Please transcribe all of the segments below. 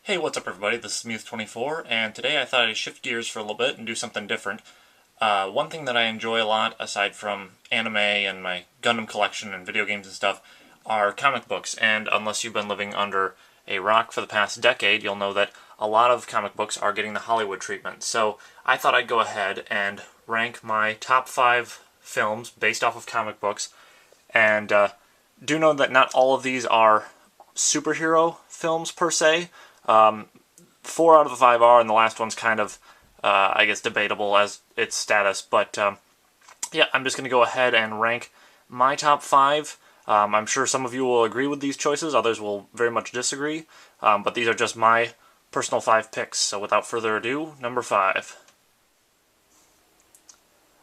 Hey, what's up everybody? This is Mewth24, and today I thought I'd shift gears for a little bit and do something different. One thing that I enjoy a lot, aside from anime and my Gundam collection and video games and stuff, are comic books, and unless you've been living under a rock for the past decade, you'll know that a lot of comic books are getting the Hollywood treatment. So I thought I'd go ahead and rank my top 5 films based off of comic books, and do know that not all of these are superhero films per se. 4 out of the 5 are, and the last one's kind of, I guess, debatable as its status. But yeah, I'm just going to go ahead and rank my top 5. I'm sure some of you will agree with these choices, others will very much disagree, but these are just my personal 5 picks. So without further ado, number 5.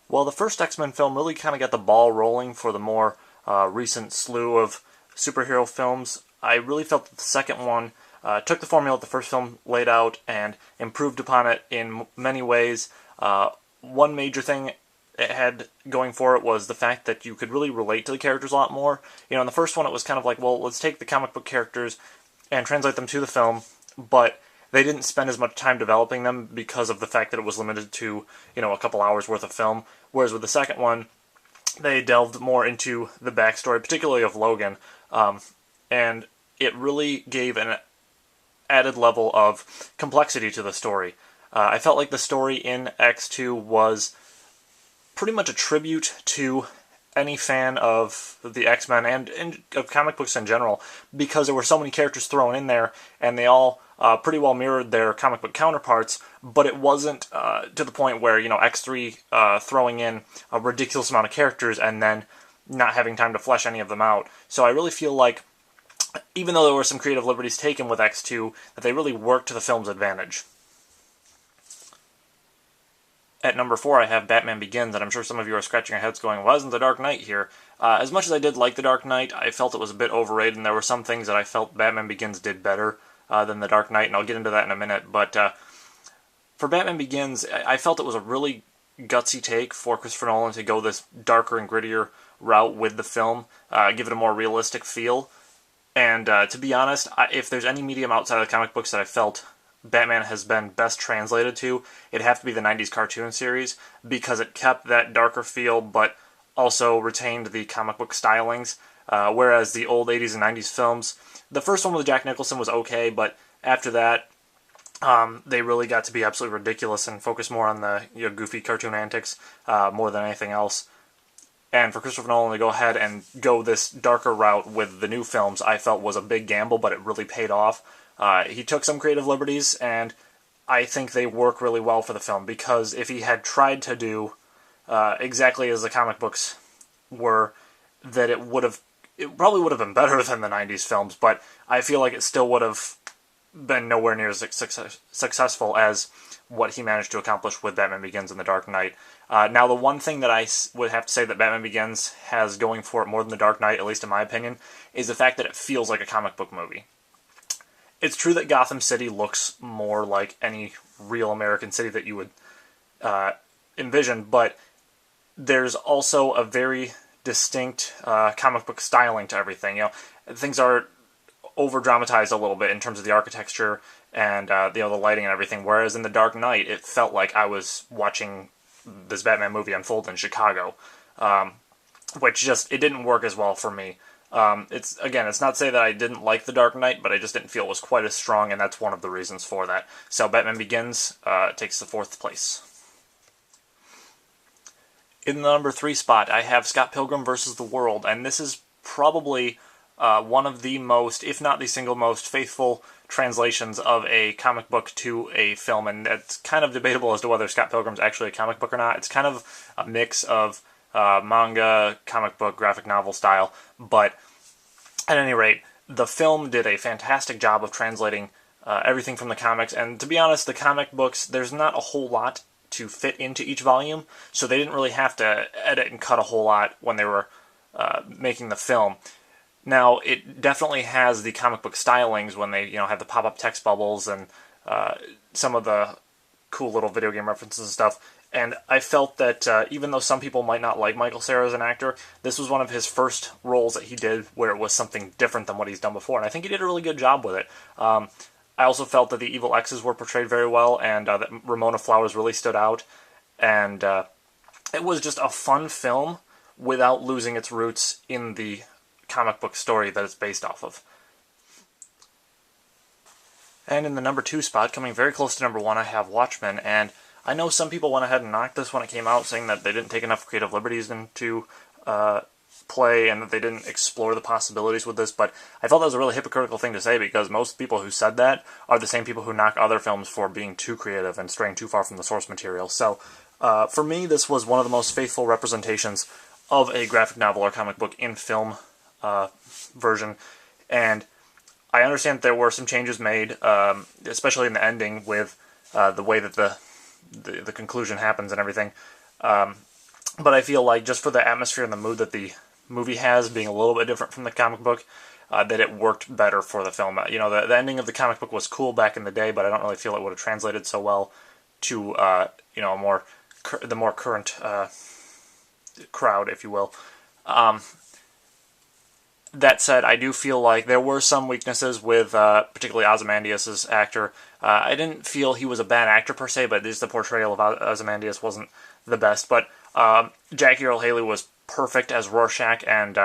Well, the first X-Men film really kind of got the ball rolling for the more recent slew of superhero films. I really felt that the second one took the formula that the first film laid out and improved upon it in many ways. One major thing it had going for it was the fact that you could really relate to the characters a lot more. You know, in the first one it was kind of like, well, let's take the comic book characters and translate them to the film, but they didn't spend as much time developing them because of the fact that it was limited to, you know, a couple hours worth of film. Whereas with the second one, they delved more into the backstory, particularly of Logan, and it really gave an added level of complexity to the story. I felt like the story in X2 was pretty much a tribute to any fan of the X-Men and of comic books in general, because there were so many characters thrown in there, and they all pretty well mirrored their comic book counterparts, but it wasn't to the point where, you know, X3 throwing in a ridiculous amount of characters and then not having time to flesh any of them out. So I really feel like, even though there were some creative liberties taken with X2, that they really worked to the film's advantage. At number 4, I have Batman Begins, and I'm sure some of you are scratching your heads going, why isn't The Dark Knight here? As much as I did like The Dark Knight, I felt it was a bit overrated, and there were some things that I felt Batman Begins did better than The Dark Knight, and I'll get into that in a minute. But for Batman Begins, I felt it was a really gutsy take for Christopher Nolan to go this darker and grittier route with the film, give it a more realistic feel. And to be honest, if there's any medium outside of the comic books that I felt Batman has been best translated to, it'd have to be the 90s cartoon series, because it kept that darker feel, but also retained the comic book stylings, whereas the old 80s and 90s films, the first one with Jack Nicholson was okay, but after that, they really got to be absolutely ridiculous and focus more on the, you know, goofy cartoon antics more than anything else. And for Christopher Nolan to go ahead and go this darker route with the new films, I felt was a big gamble, but it really paid off. He took some creative liberties, and I think they work really well for the film, because if he had tried to do exactly as the comic books were, that it probably would have been better than the 90s films, but I feel like it still would have been nowhere near as successful as what he managed to accomplish with Batman Begins and The Dark Knight. Now, the one thing that I would have to say that Batman Begins has going for it more than The Dark Knight, at least in my opinion, is the fact that it feels like a comic book movie. It's true that Gotham City looks more like any real American city that you would envision, but there's also a very distinct comic book styling to everything. You know, things are over-dramatized a little bit in terms of the architecture and you know, the lighting and everything, whereas in The Dark Knight, it felt like I was watching this Batman movie unfold in Chicago, which just, it didn't work as well for me. It's not to say that I didn't like The Dark Knight, but I just didn't feel it was quite as strong, and that's one of the reasons for that. So Batman Begins takes the 4th place. In the number 3 spot, I have Scott Pilgrim vs. the World, and this is probably one of the most, if not the single most, faithful translations of a comic book to a film, and it's kind of debatable as to whether Scott Pilgrim's actually a comic book or not. It's kind of a mix of manga, comic book, graphic novel style, but at any rate, the film did a fantastic job of translating everything from the comics, and to be honest, the comic books, there's not a whole lot to fit into each volume, so they didn't really have to edit and cut a whole lot when they were making the film. Now, it definitely has the comic book stylings when they, you know, have the pop-up text bubbles and some of the cool little video game references and stuff. And I felt that even though some people might not like Michael Cera as an actor, this was one of his first roles that he did where it was something different than what he's done before, and I think he did a really good job with it. I also felt that the evil X's were portrayed very well, and that Ramona Flowers really stood out. And it was just a fun film without losing its roots in the comic book story that it's based off of. And in the number 2 spot, coming very close to number 1, I have Watchmen, and I know some people went ahead and knocked this when it came out, saying that they didn't take enough creative liberties into play and that they didn't explore the possibilities with this, but I felt that was a really hypocritical thing to say, because most people who said that are the same people who knock other films for being too creative and straying too far from the source material. So for me, this was one of the most faithful representations of a graphic novel or comic book in film version, and I understand that there were some changes made, especially in the ending with the way that the conclusion happens and everything. But I feel like just for the atmosphere and the mood that the movie has, being a little bit different from the comic book, that it worked better for the film. You know, the ending of the comic book was cool back in the day, but I don't really feel it would have translated so well to you know, the more current crowd, if you will. That said, I do feel like there were some weaknesses with particularly Ozymandias' actor. I didn't feel he was a bad actor per se, but just the portrayal of Ozymandias wasn't the best. But Jackie Earle Haley was perfect as Rorschach, and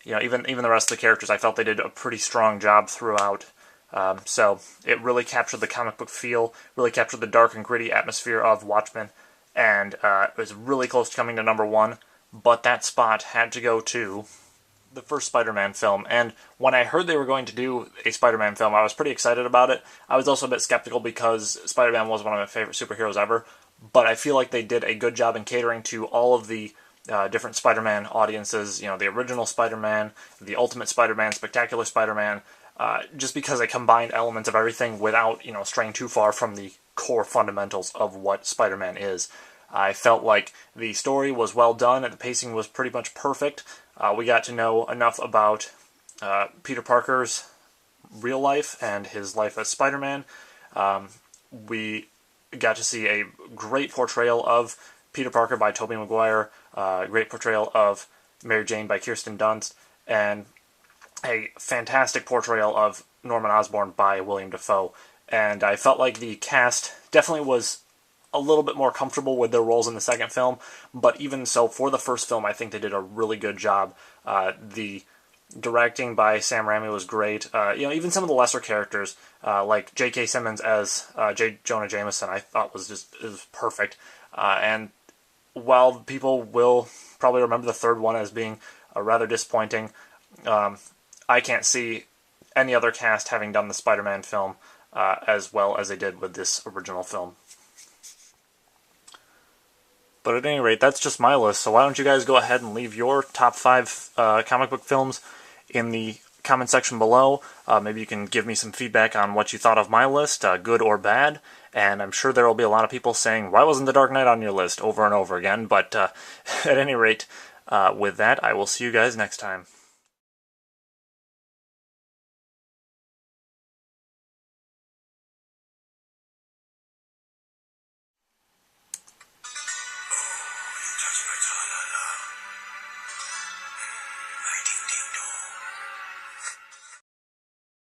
you know, even the rest of the characters, I felt they did a pretty strong job throughout. So it really captured the comic book feel, really captured the dark and gritty atmosphere of Watchmen, and it was really close to coming to number 1. But that spot had to go to the first Spider-Man film, and when I heard they were going to do a Spider-Man film, I was pretty excited about it. I was also a bit skeptical because Spider-Man was one of my favorite superheroes ever, but I feel like they did a good job in catering to all of the different Spider-Man audiences, you know, the original Spider-Man, the Ultimate Spider-Man, Spectacular Spider-Man, just because they combined elements of everything without, you know, straying too far from the core fundamentals of what Spider-Man is. I felt like the story was well done and the pacing was pretty much perfect. We got to know enough about Peter Parker's real life and his life as Spider-Man. We got to see a great portrayal of Peter Parker by Tobey Maguire, great portrayal of Mary Jane by Kirsten Dunst, and a fantastic portrayal of Norman Osborn by William Dafoe. And I felt like the cast definitely was a little bit more comfortable with their roles in the second film, but even so, for the first film, I think they did a really good job. The directing by Sam Raimi was great. You know, even some of the lesser characters, like J.K. Simmons as J. Jonah Jameson, I thought was perfect. And while people will probably remember the third one as being rather disappointing, I can't see any other cast having done the Spider-Man film as well as they did with this original film. But at any rate, that's just my list, so why don't you guys go ahead and leave your top 5 comic book films in the comment section below. Maybe you can give me some feedback on what you thought of my list, good or bad, and I'm sure there will be a lot of people saying, why wasn't The Dark Knight on your list, over and over again, but at any rate, with that, I will see you guys next time.